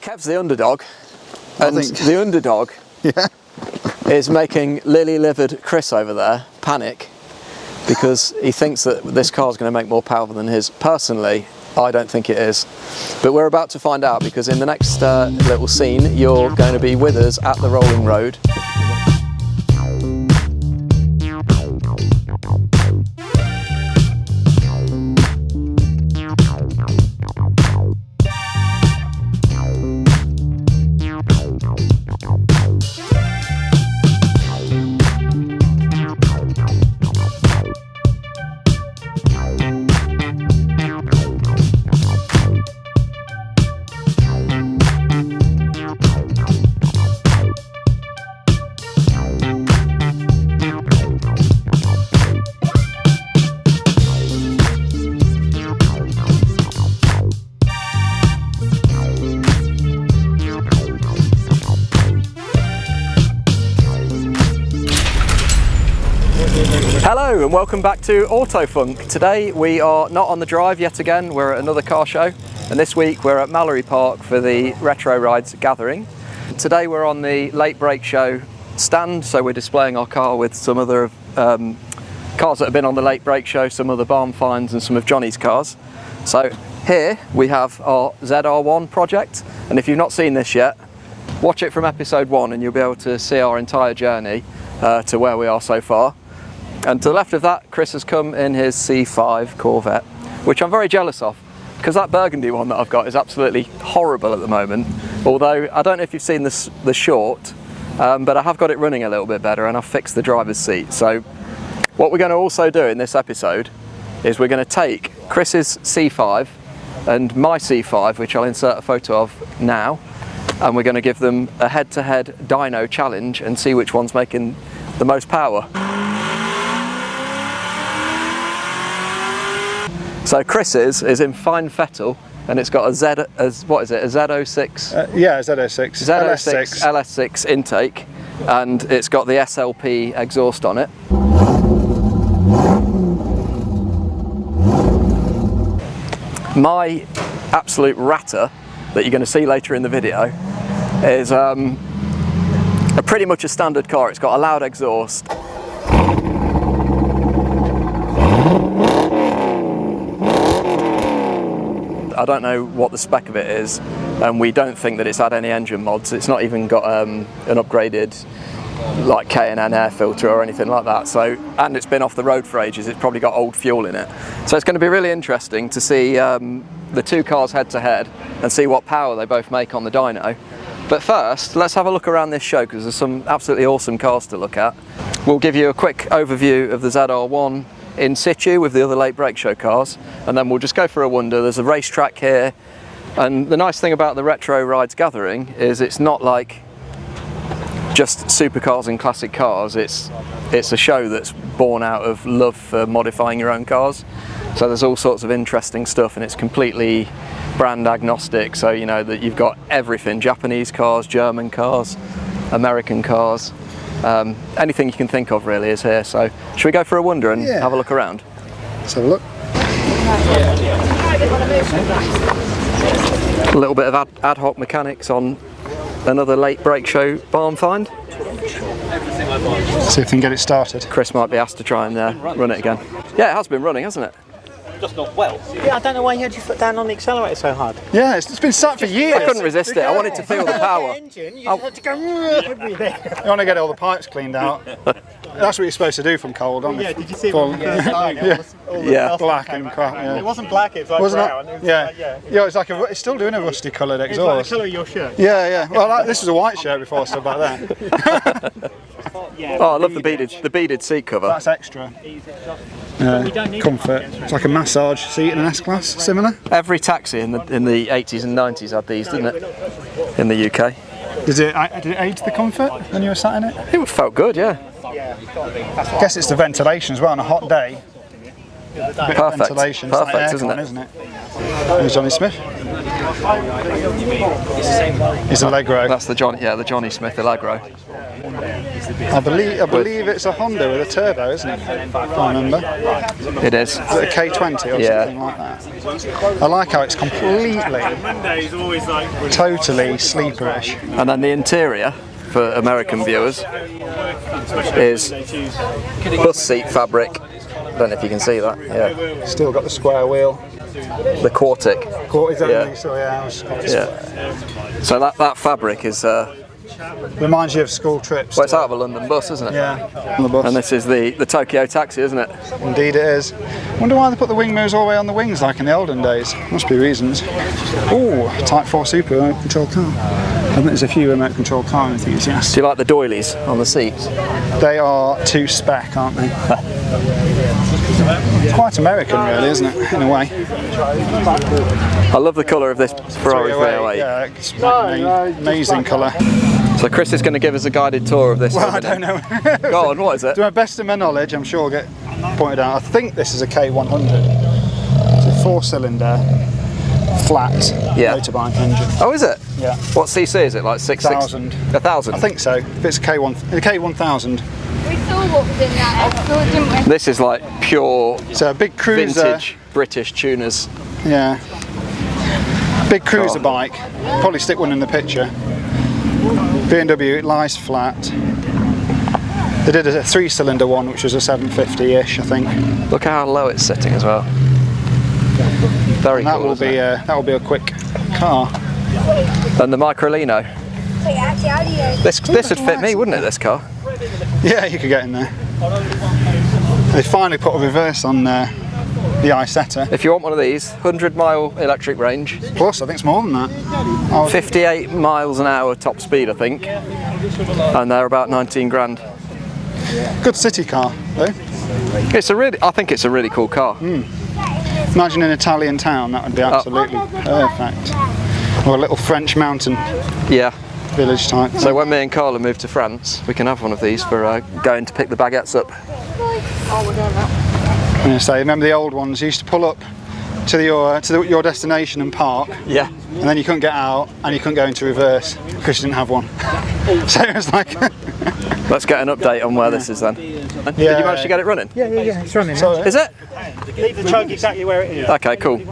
Kev's the underdog, and the underdog is making lily-livered Chris over there panic because he thinks that this car is going to make more power than his. Personally, I don't think it is, but we're about to find out because in the next little scene you're going to be with us at the rolling road. Hello and welcome back to Autofunk. Today we are not on the drive yet again, we're at another car show, and this week we're at Mallory Park for the Retro Rides gathering. Today we're on the late break show stand, so we're displaying our car with some other cars that have been on the late break show, some of the barn finds and some of Johnny's cars. So here we have our ZR1 project, and if you've not seen this yet, watch it from episode 1 and you'll be able to see our entire journey to where we are so far. And to the left of that, Chris has come in his C5 Corvette, which I'm very jealous of, because that burgundy one that I've got is absolutely horrible at the moment. Although, I don't know if you've seen the short, but I have got it running a little bit better and I've fixed the driver's seat. So what we're going to also do in this episode is we're going to take Chris's C5 and my C5, which I'll insert a photo of now, and we're going to give them a head-to-head dyno challenge and see which one's making the most power. So Chris's is in fine fettle and it's got a what is it, a Z06? Yeah, Z06. Z06 LS6 intake, and it's got the SLP exhaust on it. My absolute ratter that you're going to see later in the video is pretty much a standard car. It's got a loud exhaust. I don't know what the spec of it is, and we don't think that it's had any engine mods. It's not even got an upgraded like K&N air filter or anything like that. So, and it's been off the road for ages. It's probably got old fuel in it. So it's going to be really interesting to see the two cars head to head and see what power they both make on the dyno. But first, let's have a look around this show because there's some absolutely awesome cars to look at. We'll give you a quick overview of the ZR1 in situ with the other late break show cars, and then we'll just go for a wander. There's a racetrack here, and the nice thing about the Retro Rides gathering is it's not like just supercars and classic cars. It's a show that's born out of love for modifying your own cars. So there's all sorts of interesting stuff, and it's completely brand agnostic, so you know that you've got everything: Japanese cars, German cars, American cars. Anything you can think of really is here. So should we go for a wander and have a look around? Let's have a look. A little bit of ad hoc mechanics on another late break show barn find. See if we can get it started. Chris might be asked to try and run it again. Yeah, it has been running, hasn't it? Just not well. Yeah, I don't know why you had your foot down on the accelerator so hard. Yeah, it's been sat for years. I couldn't resist it. I wanted to feel the power. You had to go everything. You want to get all the pipes cleaned out. That's what you're supposed to do from cold, aren't you? Yeah, did you see it when first started? Yeah. Black and crap. Yeah. It wasn't black, it was like brown. It was yeah, it's like it's still doing a rusty coloured exhaust. It's like the colour of your shirt. Yeah. Well, this was a white shirt before, so about that. Oh, I love the beaded seat cover. That's extra. Comfort. It's like a massage seat in an S-Class, similar. Every taxi in the 80s and 90s had these, didn't it? In the UK. Did it aid the comfort when you were sat in it? It felt good, yeah. I guess it's the ventilation as well on a hot day. Perfect. Ventilation. Perfect, like isn't it? There's Johnny Smith. It's Allegro. That's the Johnny Smith Allegro. I believe it's a Honda with a turbo, isn't it? If I remember. It is. Is it a K20 or something like that? I like how it's completely, totally sleeperish. And then the interior, for American viewers, is bus seat fabric. I don't know if you can see that. Yeah. Still got the square wheel. The Quartic. Yeah. So yeah, So that fabric is. Reminds you of school trips. Well, it's out of a London bus, isn't it? Yeah, on the bus. And this is the Tokyo taxi, isn't it? Indeed it is. Wonder why they put the wing mirrors all the way on the wings like in the olden days. Must be reasons. Oh, Type 4 Super remote control car. I think there's a few remote control car enthusiasts. Do you like the doilies on the seats? They are too spec, aren't they? It's quite American really, isn't it, in a way? I love the colour of this Ferrari 308. Yeah, it's an amazing colour. So Chris is going to give us a guided tour of this. Well, I don't know. Go on, what is it? To my best of my knowledge, I'm sure I'll get pointed out. I think this is a K100. It's a 4-cylinder, flat motorbike engine. Oh, is it? Yeah. What cc is it? Like 1,000. 1,000? I think so. If it's a K1000. We saw what was in that episode, didn't we? This is like pure So a big cruiser. vintage British tuners. Yeah. Big cruiser bike. Probably stick one in the picture. BMW, it lies flat. They did a 3-cylinder one, which was a 750-ish, I think. Look how low it's sitting as well. Very And cool. that will be a quick car. And the Microlino. This would fit me, wouldn't it? This car. Yeah, you could get in there. They finally put a reverse on the Isetta. If you want one of these, 100-mile electric range. Plus, I think it's more than that. 58 miles an hour top speed, I think. And they're about 19 grand. Good city car, though. I think it's a really cool car. Imagine an Italian town, that would be absolutely perfect. Or a little French mountain village type. So when me and Carla move to France, we can have one of these for going to pick the baguettes up. I'm going to say, remember the old ones? You used to pull up to your destination and park. Yeah. And then you couldn't get out and you couldn't go into reverse because you didn't have one. So it was like... Let's get an update on where this is then. Did you manage to get it running? Yeah, it's running. Is it? Leave the choke exactly where it is. Okay, cool. Do you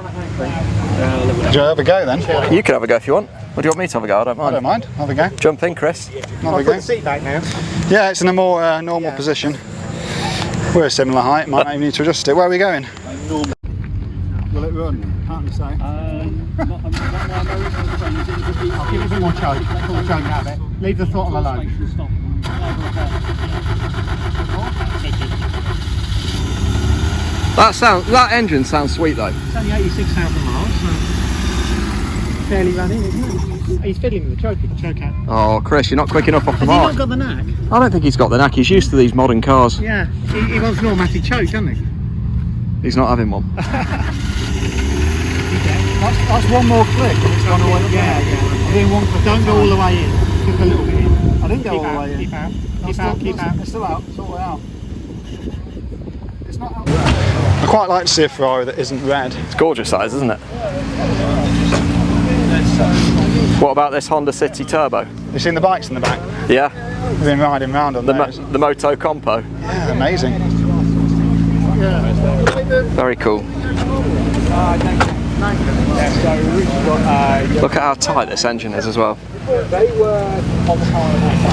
have a go then? You can have a go if you want. Or do you want me to have a go? I don't mind. I don't mind. Have a go. Jump in, Chris. Have a Put go. the seat back now. Yeah, it's in a more normal position. We're a similar height. Might not even need to adjust it. Where are we going? Will it run? Can't say. I'll give it a bit more choke. Pull the choke out of it. Leave the throttle alone. That engine sounds sweet though. It's only 86,000 miles, so fairly running, isn't it? He's fiddling with the choke out. Oh, Chris, you're not quick enough off the Has he mark. not got the knack? I don't think he's got the knack. He's used to these modern cars. Yeah, he wants an automatic choke, doesn't he? He's not having one. That's one more click and it's gone away. Yeah. Don't go all the way in. Just a little bit in. I didn't go all the way in. Keep out. It's still out. It's all the way out. It's not out. I quite like to see a Ferrari that isn't red. It's gorgeous size, isn't it? What about this Honda City Turbo? You've seen the bikes in the back? Yeah. We've been riding around on those. The Moto Compo. Yeah, amazing. Very cool. Look at how tight this engine is as well.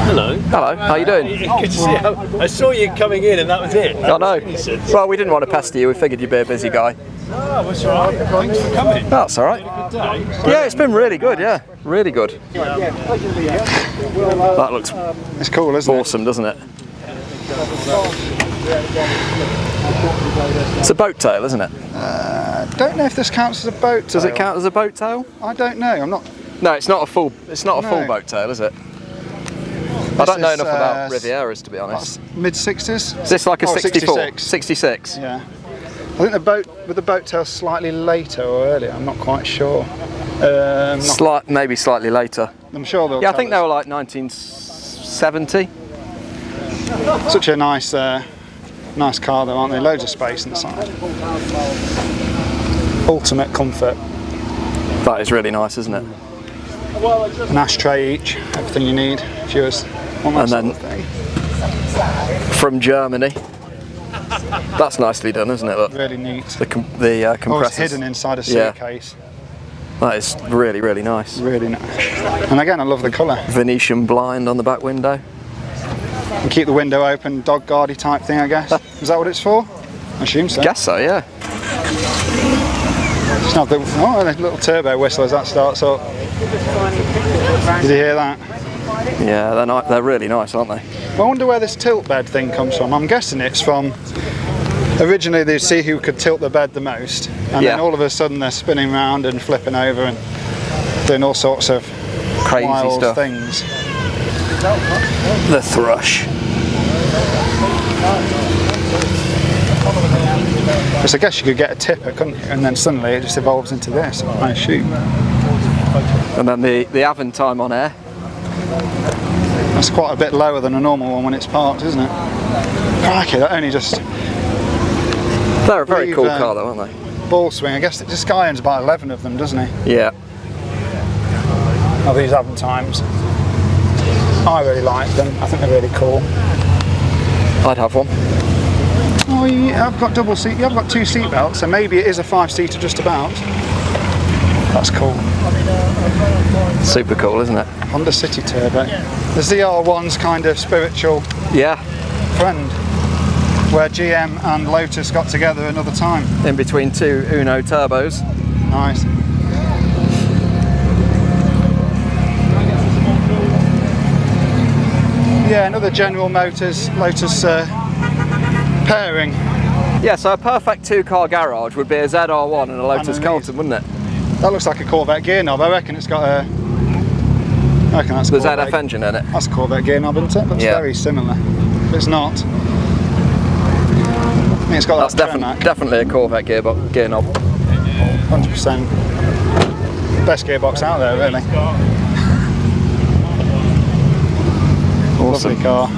Hello. Hello, how you doing? Good to see you. I saw you coming in and that was it. I know. Well, we didn't want to pester you. We figured you'd be a busy guy. Oh, that's all right. Thanks for coming. That's all right. Good day. Yeah, it's been really good. Yeah, really good. That looks It's cool, isn't it? awesome, doesn't it? It's a boat tail, isn't it? I don't know if this counts as a boat tail. Does it count as a boat tail? I don't know. I'm not. No, it's not a full. It's not a full No. boat tail, is it? I don't know is, enough about Rivieras, to be honest. Mid 60s. Is this like a 64? 66. 66. Yeah. I think the boat tail slightly later or earlier. I'm not quite sure. Maybe slightly later. I'm sure they'll. Yeah, I tell think they us. were like 1970. Such a nice, nice car though, aren't they? Loads of space inside. Ultimate comfort. That is really nice, isn't it? An ashtray each, everything you need if you want that And sort then of thing. from Germany. That's nicely done, isn't it? Look. Really neat. The Oh, it's compressors. hidden inside a Yeah. suitcase. That is really, really nice. Really nice. And again, I love the colour. Venetian blind on the back window. And keep the window open, dog guardy type thing, I guess. Is that what it's for? I assume so. Guess so, yeah. Just have the, oh, the little turbo whistle as that starts up. Did you hear that? Yeah, they're really nice, aren't they? I wonder where this tilt bed thing comes from. I'm guessing it's from, originally they'd see who could tilt the bed the most, and Yeah. then all of a sudden they're spinning around and flipping over and doing all sorts of Crazy wild stuff. things. The thrush. Because I guess you could get a tipper, couldn't you? And then suddenly it just evolves into this, I assume. And then the Aventime on air. That's quite a bit lower than a normal one when it's parked, isn't it? Crikey, that only just They're a very Leave, cool car though, aren't they? ball swing. I guess this guy owns about 11 of them, doesn't he? Yeah. Of these Aventimes. I really like them. I think they're really cool. I'd have one. Oh, I've got double seat. I've got 2 seat belts, so maybe it is a 5-seater just about. That's cool. Super cool, isn't it? Honda City Turbo. The ZR1's kind of spiritual Yeah. friend, where GM and Lotus got together another time. In between 2 Uno turbos. Nice. Yeah, another General Motors Lotus pairing. Yeah, so a perfect 2-car garage would be a ZR1 and a Lotus And a Carlton, wouldn't it? That looks like a Corvette gear knob. I reckon it's got a. I reckon that's a The Corvette. ZF engine in it. That's a Corvette gear knob, isn't it? Looks Yeah. very similar. But it's not. I think it's got That's that Tremac. definitely a Corvette gear knob. 100%. Best gearbox out there, really. Awesome. Lovely car.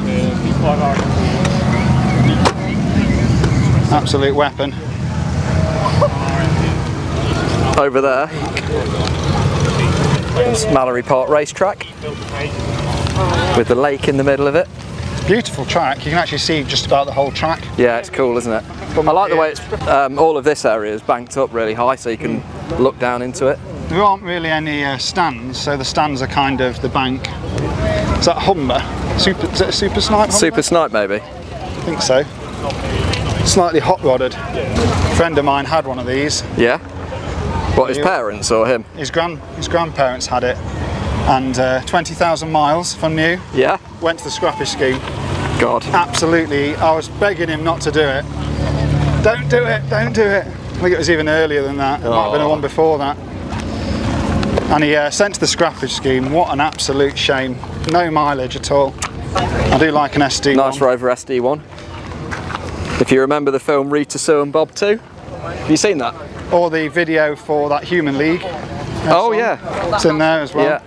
Absolute weapon. Over there, it's Mallory Park racetrack with the lake in the middle of it. Beautiful track. You can actually see just about the whole track. Yeah, it's cool, isn't it? I like the way it's all of this area is banked up really high, so you can look down into it. There aren't really any stands, so the stands are kind of the bank. Is that a Humber? Is it a Super Snipe Humber? Super Snipe, maybe. I think so. Slightly hot rodded. A friend of mine had one of these. Yeah. What, his Yeah. parents or him? His grandparents had it, and 20,000 miles from new. Yeah. Went to the scrappage scheme. God. Absolutely, I was begging him not to do it. Don't do it, don't do it. I think it was even earlier than that. It might have been the one before that. And he sent to the scrappage scheme. What an absolute shame. No mileage at all. I do like an SD1. Nice Rover SD1. If you remember the film Rita Sue and Bob 2, have you seen that? Or the video for that Human League. Oh song. yeah. It's in there as well. Yeah.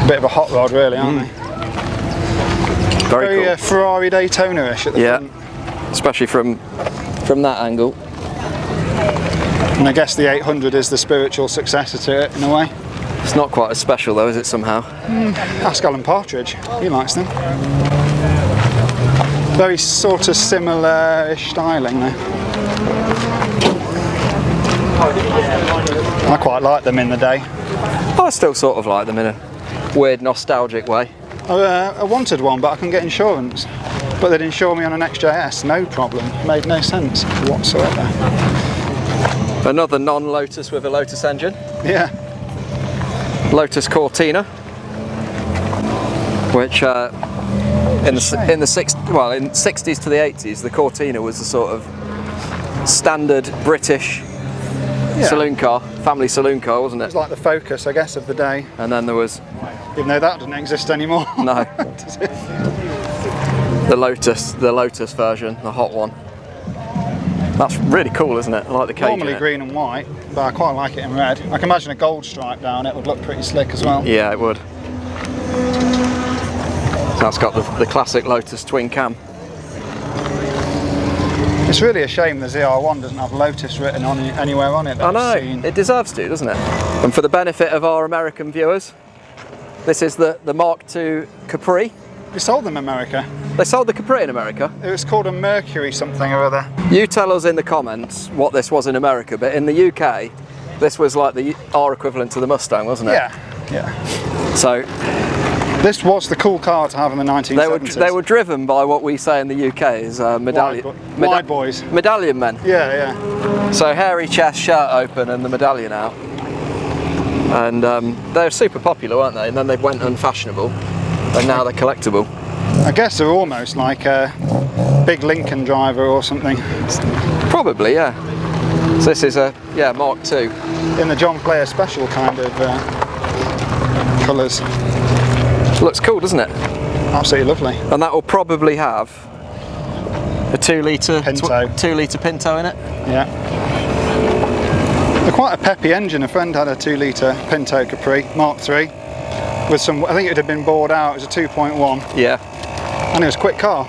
Bit of a hot rod, really, aren't they? Very Very cool. Ferrari Daytona-ish at the Yeah. front. Especially from that angle. And I guess the 800 is the spiritual successor to it, in a way. It's not quite as special though, is it, somehow? Ask Alan Partridge, he likes them. Very sort of similar-ish styling though. I quite like them in the day. I still sort of like them in a weird nostalgic way. I wanted one, but I couldn't get insurance. But they'd insure me on an XJS, no problem. Made no sense whatsoever. Another non-Lotus with a Lotus engine. Yeah, Lotus Cortina, which in the 60s to the 80s, the Cortina was the sort of standard British saloon car, family saloon car, wasn't it's it? like the Focus, I guess, of the day. And then there was Even though that doesn't exist anymore. no the Lotus version, the hot one. That's really cool, isn't it? I like the cage. Normally in it. green and white, but I quite like it in red. I can imagine a gold stripe down it would look pretty slick as well. Yeah, it would. That's got the classic Lotus twin cam. It's really a shame the ZR1 doesn't have Lotus written on it, anywhere on it. I that I've know, seen. it deserves to, doesn't it? And for the benefit of our American viewers, This is the Mark II Capri. We sold them in America. They sold the Capri in America? It was called a Mercury something or other. You tell us in the comments what this was in America, but in the UK, this was like our equivalent to the Mustang, wasn't it? Yeah, yeah. So this was the cool car to have in the 1970s. they were driven by what we say in the UK is wide boys. Medallion men. Yeah, yeah. So hairy chest, shirt open, and the medallion out. And they're super popular, weren't they? And then they went unfashionable, and now they're collectible. I guess they're almost like a big Lincoln driver or something. Probably, yeah. So this is a Mark II. In the John Player Special kind of colours. Looks cool, doesn't it? Absolutely lovely. And that will probably have a 2 litre Pinto. 2 litre Pinto in it. Yeah. They're quite a peppy engine. A friend had a 2 litre Pinto Capri Mark III with some. I think it had been bored out. It was a 2.1. Yeah. And it was a quick car.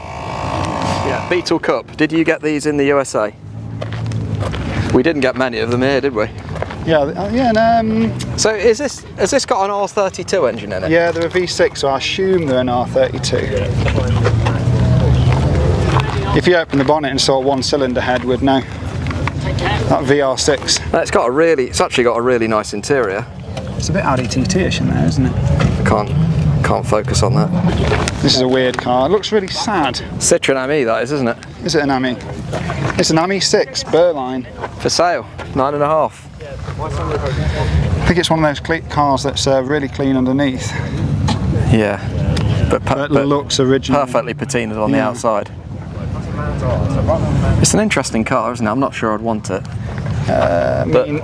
Yeah. Beetle Cup. Did you get these in the USA? We didn't get many of them here, did we? Yeah, yeah. And, so has this got an R32 engine in it? yeah, they're a V6, so I assume they're an R32. If you open the bonnet and saw one cylinder head, we'd know. That VR6. It's actually got a really nice interior. It's a bit Audi TT-ish in there, isn't it? Can't focus on that. This is a weird car. It looks really sad. Citroen ME that is, isn't it? Is it an AMI? It's an AMI 6 Berline. For sale, 9.5. I think it's one of those cars that's really clean underneath. Yeah, but looks original. Perfectly patinaed on the outside. It's an interesting car, isn't it? I'm not sure I'd want it.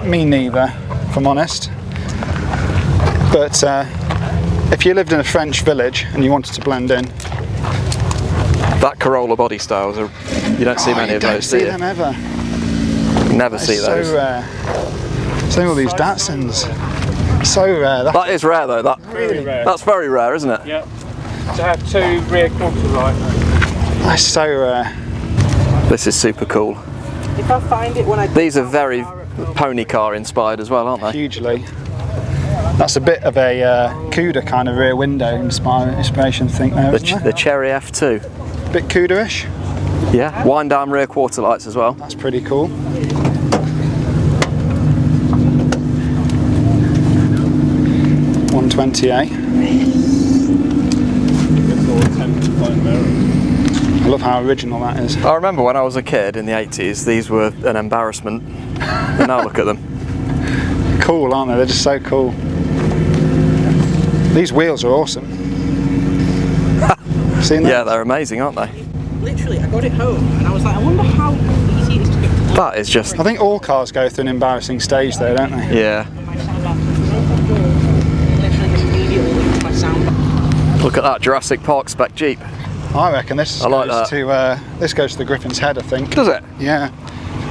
Me neither, if I'm honest. But if you lived in a French village and you wanted to blend in, that Corolla body styles you don't see many of those, do you? You don't see them ever. You never see those. So rare. Same with these Datsuns. So rare. That is rare though. Really rare. That's very rare, isn't it? Yeah. To have 2 rear quarter light. That's so rare. This is super cool. If I find it when I... These are very pony car inspired as well, aren't they? Hugely. That's a bit of a Cuda kind of rear window inspiration thing there, isn't The Cherry F2. Bit Cuda-ish. Yeah, wind down rear quarter lights as well. That's pretty cool. $120A. I love how original that is. I remember when I was a kid in the 80s, these were an embarrassment. And now look at them. Cool, aren't they? They're just so cool. These wheels are awesome. Seen that? Yeah, they're amazing, aren't they? Literally, I got it home and I was like, I wonder how easy it is to get to that. That is just... I think all cars go through an embarrassing stage though, don't they? Yeah. Literally immediately looked at my sound. Look at that Jurassic Park spec Jeep. I reckon this goes to the Griffin's Head, I think. Does it? Yeah.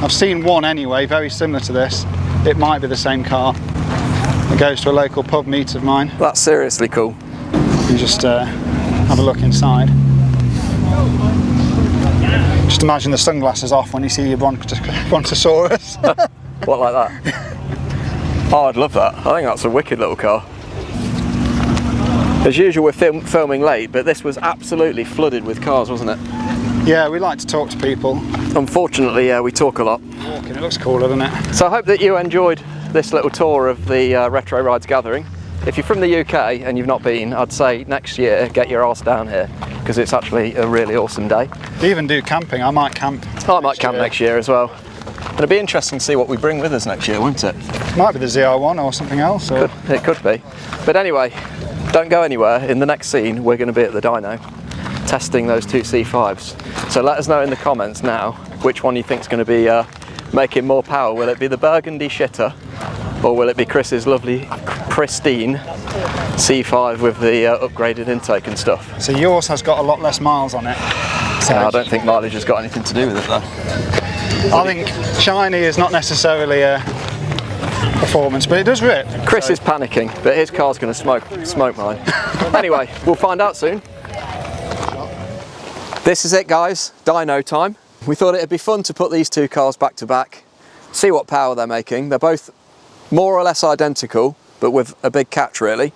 I've seen one anyway, very similar to this. It might be the same car. It goes to a local pub meet of mine. That's seriously cool. You just have a look inside. Just imagine the sunglasses off when you see your Brontosaurus. What, like that? Oh, I'd love that. I think that's a wicked little car. As usual, we're filming late, but this was absolutely flooded with cars, wasn't it? Yeah, we like to talk to people. Unfortunately, yeah, we talk a lot. Walking, it looks cool, doesn't it? So I hope that you enjoyed this little tour of the Retro Rides gathering. If you're from the UK and you've not been, I'd say next year get your arse down here because it's actually a really awesome day. They even do camping. I might camp. I might camp next year as well. It'll be interesting to see what we bring with us next year, won't it? Might be the ZR1 or something else. Or... It could be. But anyway, don't go anywhere. In the next scene, we're going to be at the dyno testing those 2 C5s. So let us know in the comments now which one you think is going to be making more power. Will it be the burgundy shitter, or will it be Chris's lovely, pristine C5 with the upgraded intake and stuff? So yours has got a lot less miles on it. So I don't think mileage has got anything to do with it though. I think shiny is not necessarily a performance, but it does rip. Chris is panicking, but his car's going to smoke mine. Anyway, we'll find out soon. This is it, guys, dyno time. We thought it'd be fun to put these 2 cars back to back, see what power they're making. They're both more or less identical, but with a big catch really.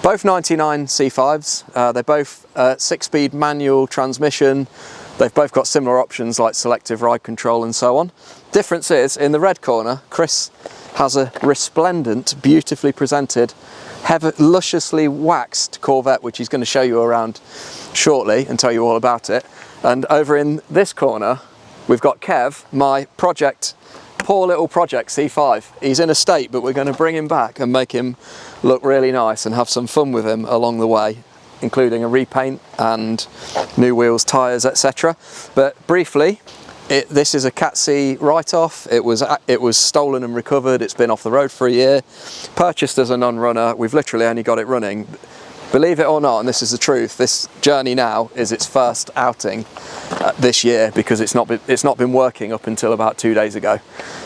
Both 99 C5s, they're both 6-speed manual transmission. They've both got similar options like selective ride control and so on. Difference is, in the red corner, Chris has a resplendent, beautifully presented, lusciously waxed Corvette, which he's going to show you around shortly and tell you all about it. And over in this corner, we've got Kev, my project, poor little project C5. He's in a state, but we're going to bring him back and make him look really nice and have some fun with him along the way, including a repaint and new wheels, tyres, etc. But briefly, this is a Cat C write-off. It was stolen and recovered. It's been off the road for a year, purchased as a non-runner. We've literally only got it running. Believe it or not, and this is the truth, this Journey now is its first outing this year, because it's not been working up until about 2 days ago.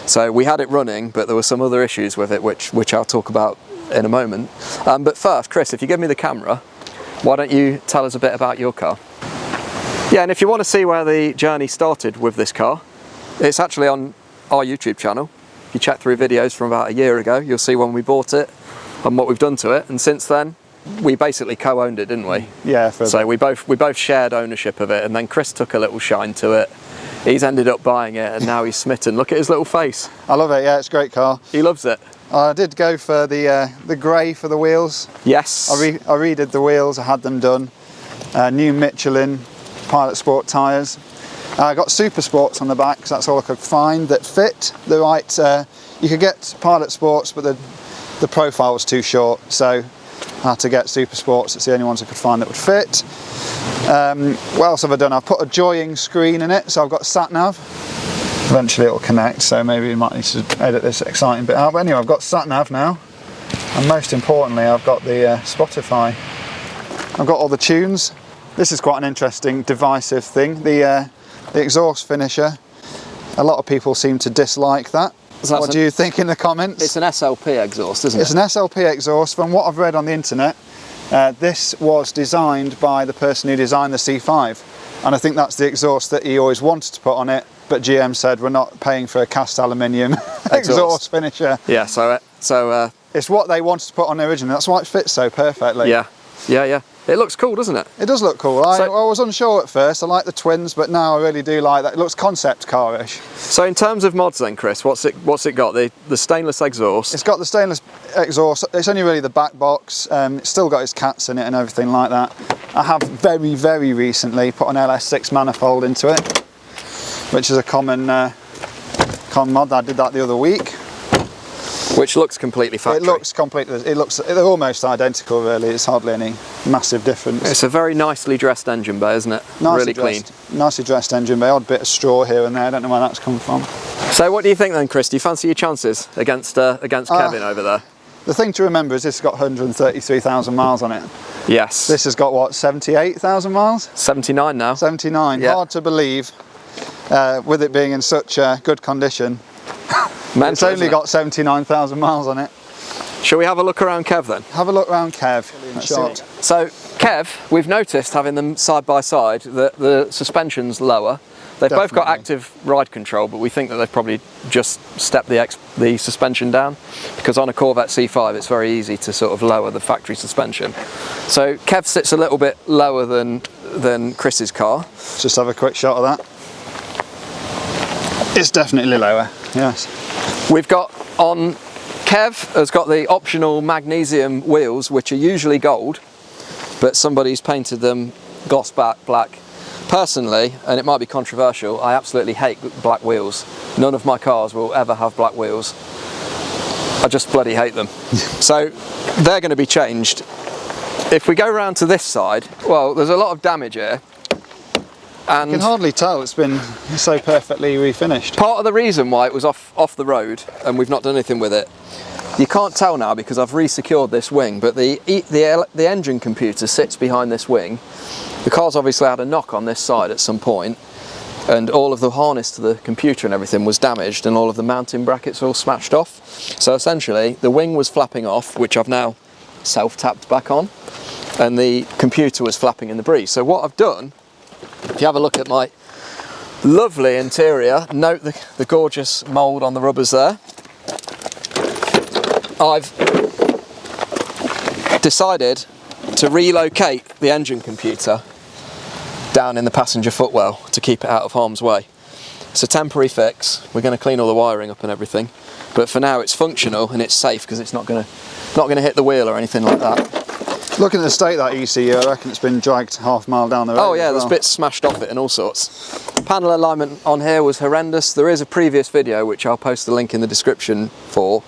So we had it running, but there were some other issues with it, which I'll talk about in a moment. But first, Chris, if you give me the camera, why don't you tell us a bit about your car? Yeah, and if you want to see where the journey started with this car, it's actually on our YouTube channel. If you check through videos from about a year ago, you'll see when we bought it and what we've done to it. And since then, we basically co-owned it, didn't we? Yeah. So we both shared ownership of it, and then Chris took a little shine to it. He's ended up buying it, and now he's smitten. Look at his little face. I love it. Yeah, it's a great car. He loves it. I did go for the grey for the wheels. Yes. I redid the wheels. I had them done. New Michelin Pilot Sport tyres. I got Super Sports on the back, because that's all I could find that fit the right. You could get Pilot Sports, but the profile was too short, so I had to get Super Sports. It's the only ones I could find that would fit. What else have I done? I've put a joying screen in it, so I've got sat nav. Eventually it'll connect, so maybe you might need to edit this exciting bit out. But anyway, I've got sat nav now, and most importantly, I've got the Spotify. I've got all the tunes. This is quite an interesting divisive thing. The exhaust finisher. A lot of people seem to dislike that. What do you think in the comments? It's an SLP exhaust, isn't it? It's an SLP exhaust. From what I've read on the internet, this was designed by the person who designed the C5, and I think that's the exhaust that he always wanted to put on it, but GM said we're not paying for a cast aluminium exhaust finisher. Yeah, so it's what they wanted to put on originally. That's why it fits so perfectly. Yeah. It looks cool, doesn't it? It does look cool. I was unsure at first. I like the twins, but now I really do like that. It looks concept car-ish. So in terms of mods then, Chris, what's it got? The stainless exhaust? It's got the stainless exhaust. It's only really the back box. It's still got its cats in it and everything like that. I have very, very recently put an LS6 manifold into it, which is a common mod. I did that the other week. Which looks completely factory. They're almost identical really. It's hardly any massive difference. It's a very nicely dressed engine bay, isn't it? Really clean. Nicely dressed engine bay. Odd bit of straw here and there. I don't know where that's come from. So what do you think then, Chris? Do you fancy your chances against Kevin over there? The thing to remember is this has got 133,000 miles on it. Yes. This has got what, 78,000 miles? 79 now. 79. Yeah. Hard to believe with it being in such good condition. Mental, it's only got 79,000 miles on it. Shall we have a look around Kev then? Have a look around Kev. So Kev, we've noticed having them side by side that the suspension's lower. They've both got active ride control, but we think that they've probably just stepped the suspension down, because on a Corvette C5 it's very easy to sort of lower the factory suspension. So Kev sits a little bit lower than Chris's car. Let's just have a quick shot of that. It's definitely lower, yes. We've got on, Kev has got the optional magnesium wheels, which are usually gold, but somebody's painted them gloss black. Personally, and it might be controversial, I absolutely hate black wheels. None of my cars will ever have black wheels. I just bloody hate them. So they're going to be changed. If we go around to this side, well, there's a lot of damage here. And you can hardly tell it's been so perfectly refinished. Part of the reason why it was off the road and we've not done anything with it, you can't tell now because I've re-secured this wing, but the engine computer sits behind this wing. The car's obviously had a knock on this side at some point, and all of the harness to the computer and everything was damaged, and all of the mounting brackets are all smashed off. So essentially the wing was flapping off, which I've now self-tapped back on, and the computer was flapping in the breeze. So what I've done, if you have a look at my lovely interior, note the gorgeous mould on the rubbers there. I've decided to relocate the engine computer down in the passenger footwell to keep it out of harm's way. It's a temporary fix. We're going to clean all the wiring up and everything, but for now it's functional and it's safe because it's not going to hit the wheel or anything like that. Looking at the state of that ECU, I reckon it's been dragged half a mile down the road. Oh yeah, there's bits smashed off it and all sorts. Panel alignment on here was horrendous. There is a previous video which I'll post the link in the description for,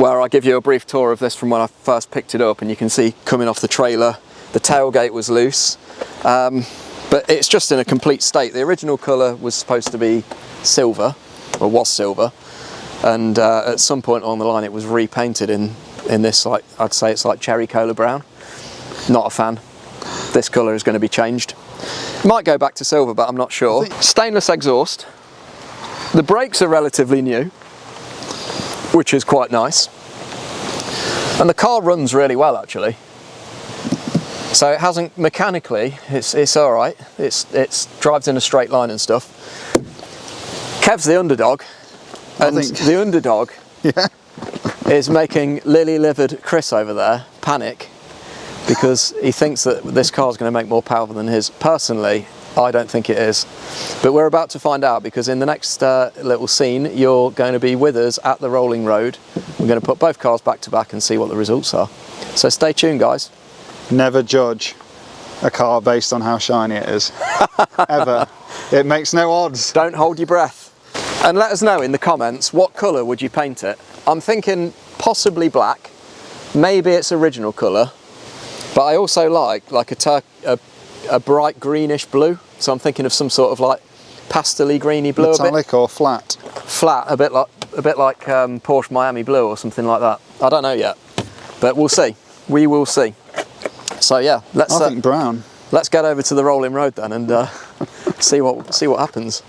where I give you a brief tour of this from when I first picked it up, and you can see coming off the trailer the tailgate was loose. But it's just in a complete state. The original colour was supposed to be silver, or was silver, and at some point on the line it was repainted in this, like, I'd say it's like cherry cola brown. Not a fan. This colour is going to be changed. Might go back to silver, but I'm not sure. Stainless exhaust. The brakes are relatively new, which is quite nice. And the car runs really well actually. So it hasn't, mechanically, it's all right. It's drives in a straight line and stuff. Kev's the underdog, and the underdog is making lily-livered Chris over there panic because he thinks that this car's going to make more power than his. Personally, I don't think it is, but we're about to find out, because in the next little scene you're going to be with us at the rolling road. We're going to put both cars back to back and see what the results are. So stay tuned, guys. Never judge a car based on how shiny it is. Ever. It makes no odds. Don't hold your breath. And let us know in the comments, what colour would you paint it? I'm thinking possibly black. Maybe it's original colour. But I also like a bright greenish blue. So I'm thinking of some sort of like pastel-y greeny blue. Metallic or flat? Flat, a bit like Porsche Miami blue or something like that. I don't know yet, but we'll see. We will see. So yeah, I think brown. Let's get over to the rolling road then and see what happens.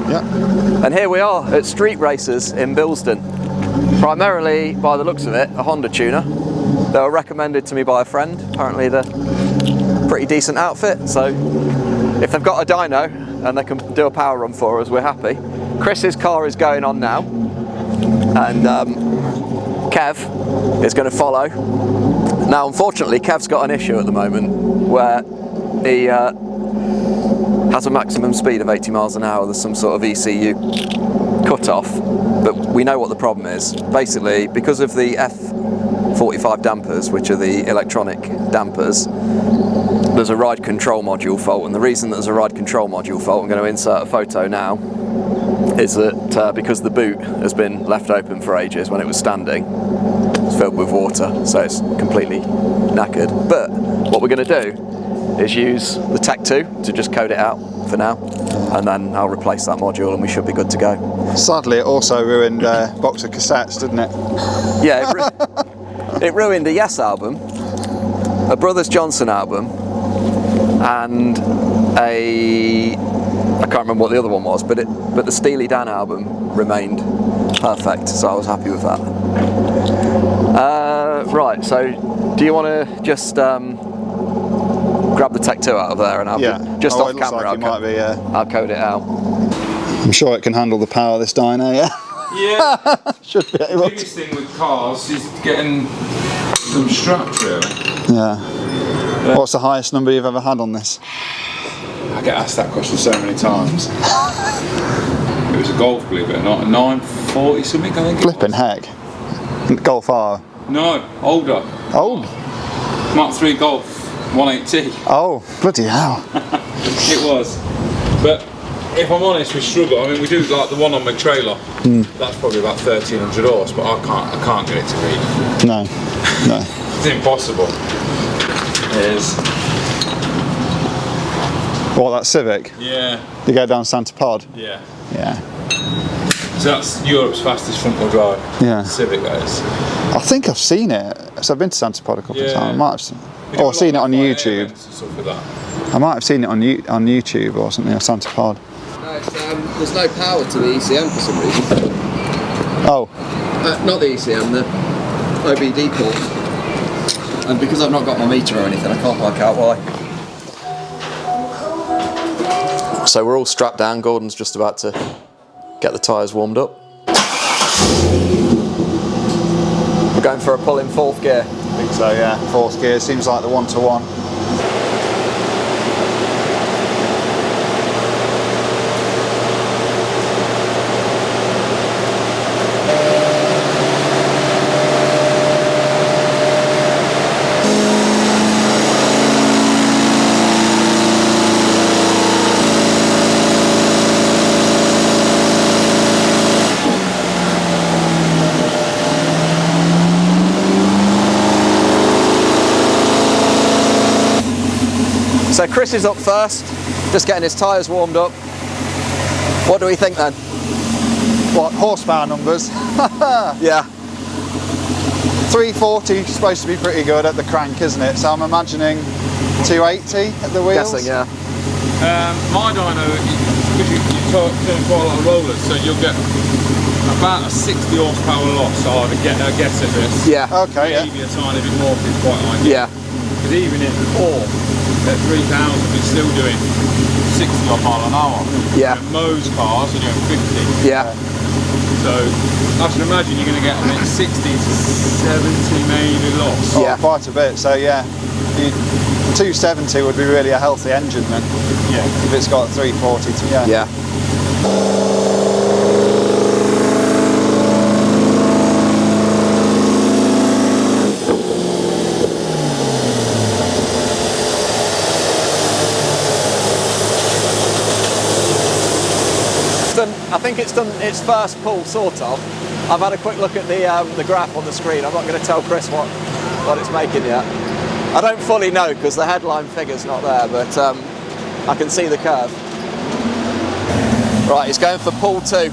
Yeah. And here we are at Street Racers in Bilston. Primarily, by the looks of it, a Honda tuner. They were recommended to me by a friend. Apparently they're pretty decent outfit, so if they've got a dyno and they can do a power run for us, we're happy. Chris's car is going on now, and Kev is going to follow. Now unfortunately Kev's got an issue at the moment where he has a maximum speed of 80 miles an hour. There's some sort of ECU cut-off, but we know what the problem is. Basically, because of the F45 dampers, which are the electronic dampers, there's a ride control module fault, and the reason that there's a ride control module fault, I'm going to insert a photo now, is that because the boot has been left open for ages when it was standing, it's filled with water, so it's completely knackered. But what we're going to do is use the Tech 2 to just code it out for now, and then I'll replace that module and we should be good to go. Sadly, it also ruined a box of cassettes, didn't it? Yeah, it ruined a Yes album, a Brothers Johnson album, and I can't remember what the other one was, but the Steely Dan album remained perfect, so I was happy with that. Right, so do you want to just grab the Tech 2 out of there, and I'll just off camera, I'll code it out. I'm sure it can handle the power of this dyno, yeah? Yeah. Should be able The biggest thing with cars is getting some straps, really. Yeah. What's the highest number you've ever had on this? I get asked that question so many times. It was a Golf, believe it or not, a 940 something, I think. Flipping heck. Golf R? No, older. Old? Mark 3 Golf 180. Oh, bloody hell. It was. But if I'm honest, we struggle. I mean, we do like the one on my trailer. That's probably about 1300 horse, but I can't get it to beat. No, no. It's impossible. It is. What, that Civic? Yeah. You go down Santa Pod? Yeah. Yeah. So that's Europe's fastest front wheel drive. Yeah. Civic, that is. I think I've seen it. So I've been to Santa Pod a couple of times. I might have seen, I've seen it on YouTube. Stuff like that. I might have seen it on YouTube or something, or Santa Pod. No, it's, there's no power to the ECM for some reason. Oh. Not the ECM, the OBD port. and because I've not got my meter or anything, I can't work out why. So we're all strapped down. Gordon's just about to get the tyres warmed up. We're going for a pull in 4th gear. I think so, yeah. 4th gear seems like the one-to-one. So Chris is up first, just getting his tyres warmed up. What do we think then? What, horsepower numbers? Yeah. 340 is supposed to be pretty good at the crank, isn't it? So I'm imagining 280 at the wheels. Guessing, yeah. My dyno, because you turn quite a lot of rollers, so you'll get about a 60 horsepower loss, I would guess at this. Yeah. Okay, yeah. Maybe a tiny bit more if it's quite ideal. Yeah. Because even at 3,000, we're still doing 60 mile an hour. Yeah. And most cars are doing 50. Yeah. So I should imagine you're going to get I mean, 60 to 70 maybe loss. Oh, Yeah. quite a bit. So yeah, 270 would be really a healthy engine then. Yeah. If it's got 340. Yeah. Yeah. I think it's done its first pull, sort of. I've had a quick look at the graph on the screen. I'm not going to tell Chris what it's making yet. I don't fully know because the headline figure's not there, but I can see the curve. Right, it's going for pull 2.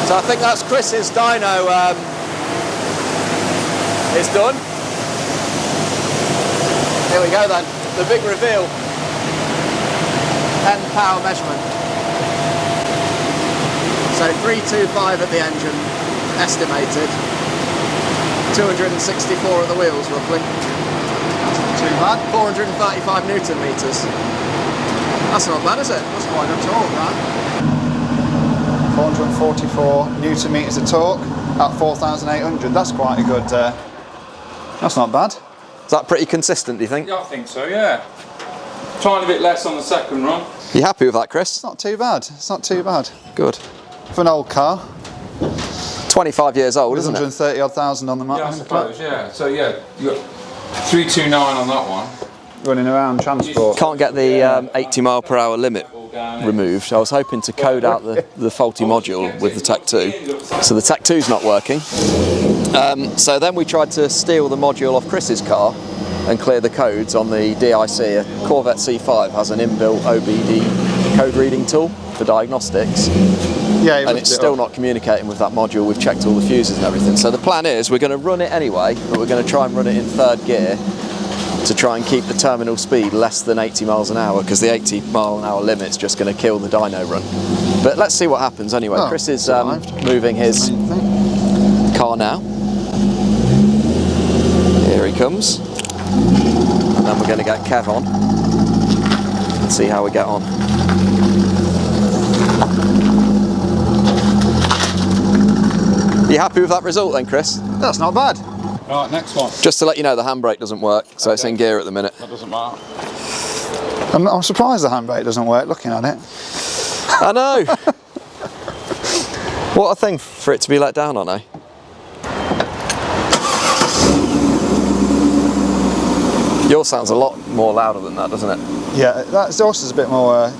So I think that's Chris's dyno is done. Here we go then, the big reveal. End power measurement. So 325 at the engine, estimated. 264 at the wheels roughly. That's not too bad. 435 Newton meters. That's not bad, is it? That's quite good torque, that. 444 Newton meters of torque at 4,800. That's quite a good. That's not bad. Is that pretty consistent, do you think? Yeah, I think so, yeah. Trying a bit less on the second run. You happy with that, Chris? It's not too bad. It's not too bad. Good. For an old car. 25 years old, isn't it? 130 odd thousand on the Yeah, I suppose, yeah. So yeah, you got 329 on that one. Running around transport. Can't get the 80 mile per hour limit removed. I was hoping to code out the faulty module with the Tech 2. So the Tech 2's not working. So then we tried to steal the module off Chris's car and clear the codes on the DIC. A Corvette C5 has an inbuilt OBD code reading tool for diagnostics. Yeah, and it's still not communicating with that module. We've checked all the fuses and everything. So the plan is we're going to run it anyway, but we're going to try and run it in 3rd gear to try and keep the terminal speed less than 80 miles an hour, because the 80 mile an hour limit's just going to kill the dyno run. But let's see what happens anyway. Oh, Chris is moving his car now. Here he comes. And then we're going to get Kev on and see how we get on. Are you happy with that result then, Chris? That's not bad. Right, next one. Just to let you know, the handbrake doesn't work, so it's in gear at the minute. That doesn't matter. I'm surprised the handbrake doesn't work looking at it. I know. What a thing for it to be let down on, eh? Yours sounds a lot more louder than that, doesn't it? Yeah, that's yours is a bit more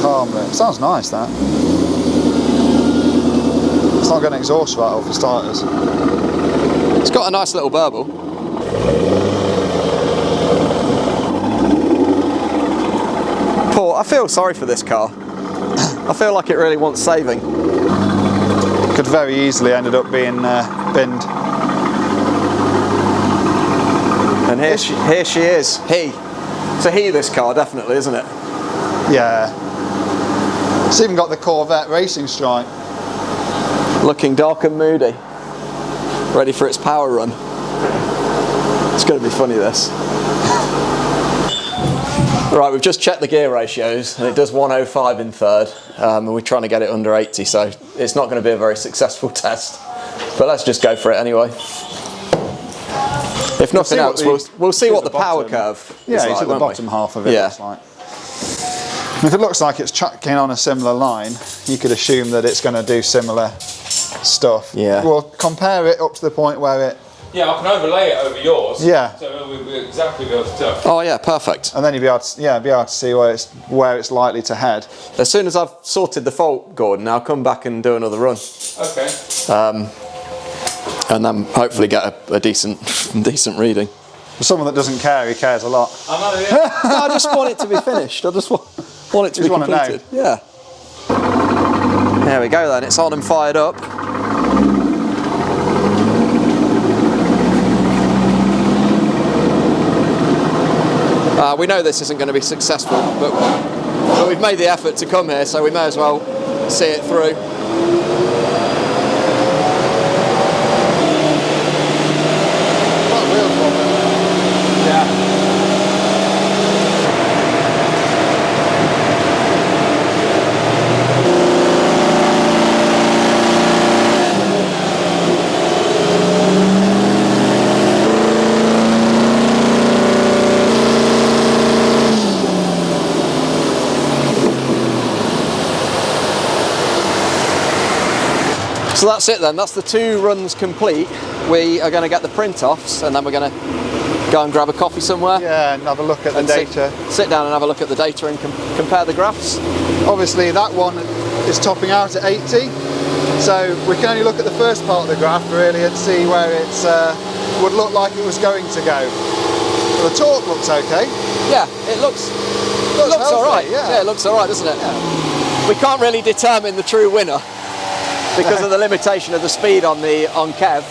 calm. But it sounds nice, that. It's not going to exhaust rattle for starters. It's got a nice little burble. Poor, I feel sorry for this car. I feel like it really wants saving. Could very easily ended up being binned. And here she is. It's a he, this car, definitely, isn't it? Yeah. It's even got the Corvette racing stripe. Looking dark and moody. Ready for its power run. It's going to be funny, this. Right, we've just checked the gear ratios and it does 105 in third, and we're trying to get it under 80, so it's not going to be a very successful test. But let's just go for it anyway. If nothing else, we'll see what the power curve is like, it's at the bottom half of it, looks like. And if it looks like it's chucking on a similar line, you could assume that it's going to do similar stuff. Yeah. We'll compare it up to the point where it... Yeah, I can overlay it over yours. Yeah. So we'll exactly be able to tell. Oh yeah, perfect. And then you'll be able to, see where it's likely to head. As soon as I've sorted the fault, Gordon, I'll come back and do another run. Okay. And then hopefully get a decent reading. For someone that doesn't care, he cares a lot. I know, yeah. No, I just want it to be finished. I just want it to be completed. Yeah. There we go then, it's on and fired up. We know this isn't going to be successful, but we've made the effort to come here, so we may as well see it through. So that's it then, that's the 2 runs complete. We are going to get the print-offs and then we're going to go and grab a coffee somewhere. Yeah, and have a look at the data. Sit down and have a look at the data and compare the graphs. Obviously that one is topping out at 80, so we can only look at the first part of the graph really and see where it would look like it was going to go. Well, the torque looks okay. Yeah, it looks alright. Yeah, it looks alright, doesn't it? Yeah. We can't really determine the true winner because of the limitation of the speed on Kev.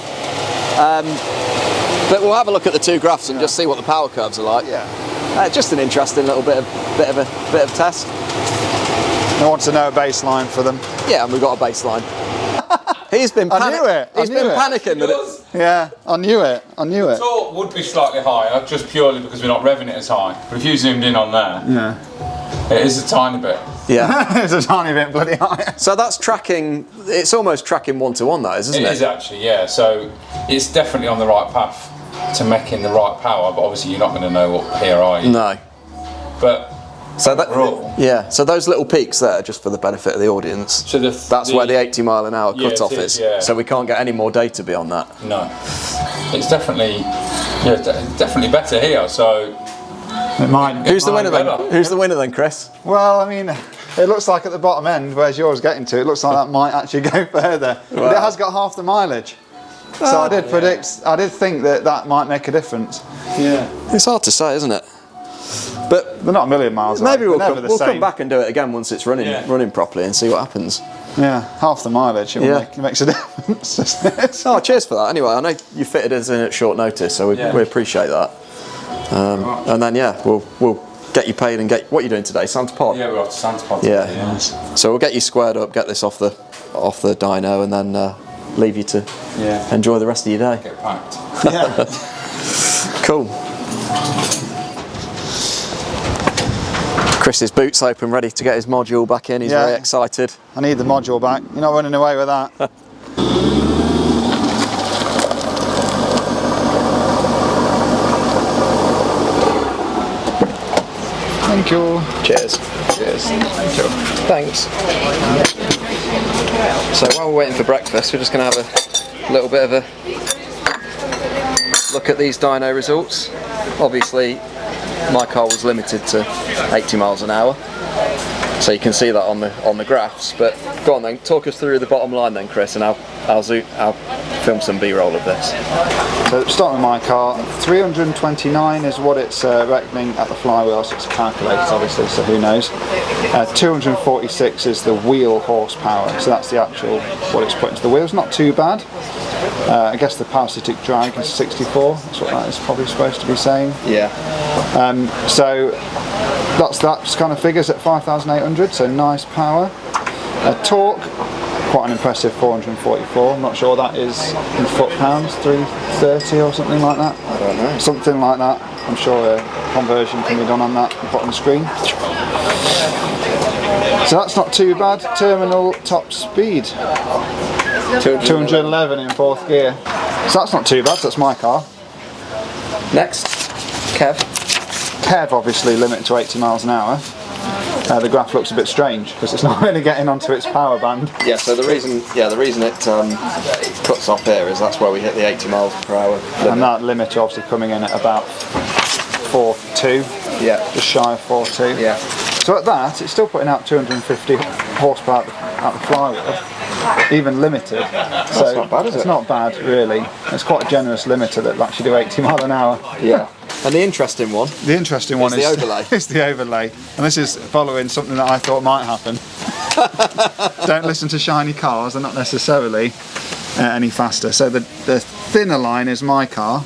But we'll have a look at the 2 graphs and just see what the power curves are like. Yeah. Just an interesting little bit of test. I want to know a baseline for them. Yeah, and we've got a baseline. He's been panicking with it. Yeah, I knew it. The torque would be slightly higher, just purely because we're not revving it as high. But if you zoomed in on there, it is a tiny bit. Yeah. It's a tiny bit bloody high. So that's tracking, it's almost tracking 1-to-1 that is, isn't it? It is actually, yeah. So it's definitely on the right path to making the right power, but obviously you're not going to know what here are you? No. But so so those little peaks there, just for the benefit of the audience, so that's where the 80 mile an hour cut-off is. Yeah. So we can't get any more data beyond that. No. It's definitely better here, so it might. Who's the winner then? Who's the winner then, Chris? Well, I mean, it looks like at the bottom end, where's yours getting to, it looks like that might actually go further. Wow. But it has got half the mileage. So I did think that might make a difference. Yeah. It's hard to say, isn't it? But they're not a million miles maybe away. we'll come back and do it again once it's running properly and see what happens. Yeah, half the mileage it makes a difference, doesn't it? Oh, cheers for that. Anyway, I know you fitted us in at short notice, so we appreciate that. And then we'll get you paid and get what you're doing today, Santa Pod. Yeah, we're off to Santa Pod. Yeah. So we'll get you squared up, get this off the dyno, and then leave you to enjoy the rest of your day. Get packed. Yeah. Cool. Chris's boots open, ready to get his module back in. He's very excited. I need the module back. You're not running away with that. Thank you. Cheers. Cheers. Thank you. Thanks. So while we're waiting for breakfast, we're just going to have a little bit of a look at these dyno results. Obviously, my car was limited to 80 miles an hour, so you can see that on the graphs. But go on then, talk us through the bottom line then, Chris, and I'll film some B-roll of this. So starting with my car, 329 is what it's reckoning at the flywheel, so it's calculated obviously, so who knows. 246 is the wheel horsepower, so that's the actual, what it's put into the wheels, not too bad. I guess the parasitic drag is 64, that's what that is probably supposed to be saying. Yeah. So that's kind of figures at 5,800, so nice power. Torque, quite an impressive 444. I'm not sure what that is in foot-pounds, 330 or something like that. I don't know. Something like that. I'm sure a conversion can be done on that and put on the screen. So that's not too bad. Terminal top speed, 211 in 4th gear. So that's not too bad, so that's my car. Next, Kev. Kev obviously limited to 80 miles an hour. The graph looks a bit strange because it's not really getting onto its power band. Yeah, so the reason it cuts off here is that's where we hit the 80 miles per hour limit. And that limit obviously coming in at about 4.2. Yeah. Just shy of 4.2. Yeah. So at that, it's still putting out 250 horsepower at the flywheel, even limited. That's not bad, is it? It's not bad, really. It's quite a generous limiter that actually do 80 mile an hour. Yeah. And the interesting one. The interesting one is the overlay. It's the overlay, and this is following something that I thought might happen. Don't listen to shiny cars; they're not necessarily any faster. So the thinner line is my car.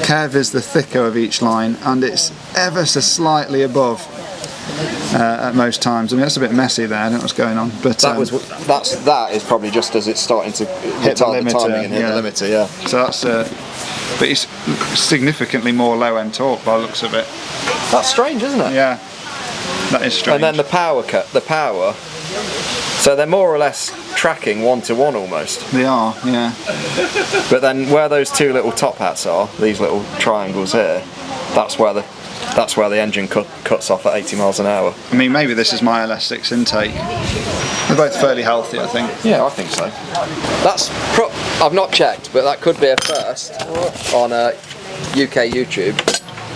Kev is the thicker of each line, and it's ever so slightly above at most times. I mean, that's a bit messy there. I don't know what's going on, but that is probably just as it's starting to hit the timing limiter. and hit the limiter. Yeah. So that's. But it's significantly more low-end torque by the looks of it. That's strange, isn't it? Yeah, that is strange. And then the power. So they're more or less tracking 1-to-1 almost. They are, yeah. But then where those two little top hats are, these little triangles here, that's where the engine cuts off at 80 miles an hour. I mean, maybe this is my LS6 intake. They're both fairly healthy, I think. Yeah, I think so. I've not checked, but that could be a first on UK YouTube.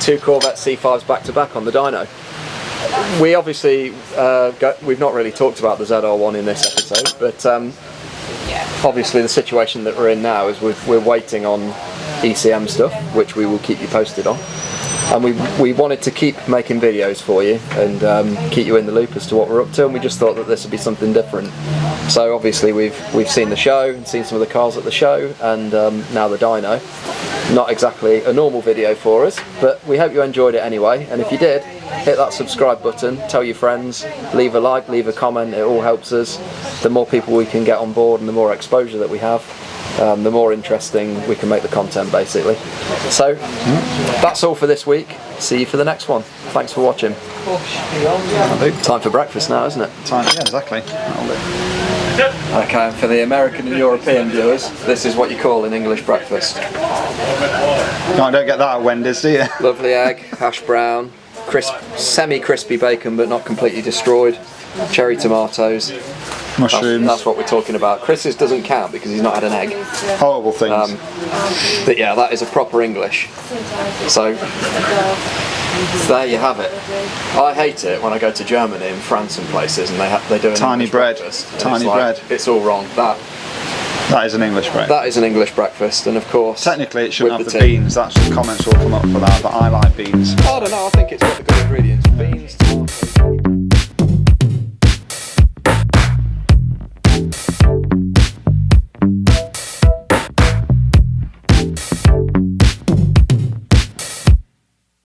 2 Corvette C5's back to back on the dyno. We obviously we've not really talked about the ZR1 in this episode, but obviously the situation that we're in now is we're waiting on ECM stuff, which we will keep you posted on. And we wanted to keep making videos for you and keep you in the loop as to what we're up to, and we just thought that this would be something different. So obviously we've seen the show and seen some of the cars at the show, and now the dyno. Not exactly a normal video for us, but we hope you enjoyed it anyway, and if you did, hit that subscribe button, tell your friends, leave a like, leave a comment, it all helps us. The more people we can get on board and the more exposure that we have, the more interesting we can make the content, basically. So that's all for this week. See you for the next one. Thanks for watching. Time for breakfast now, isn't it? Yeah, exactly. Okay, and for the American and European viewers, this is what you call an English breakfast. No, I don't get that at Wendy's, do you? Lovely egg, hash brown, semi-crispy bacon but not completely destroyed, cherry tomatoes. Mushrooms. That's what we're talking about. Chris's doesn't count because he's not had an egg. Horrible things. But yeah, that is a proper English. So there you have it. I hate it when I go to Germany and France and places and they do an tiny English bread. breakfast. Tiny bread. It's all wrong. That is an English breakfast. That is an English breakfast, and of course technically it shouldn't have the tea. beans. That's comments will come up for that, but I like beans. I don't know. I think it's got the good ingredients: beans,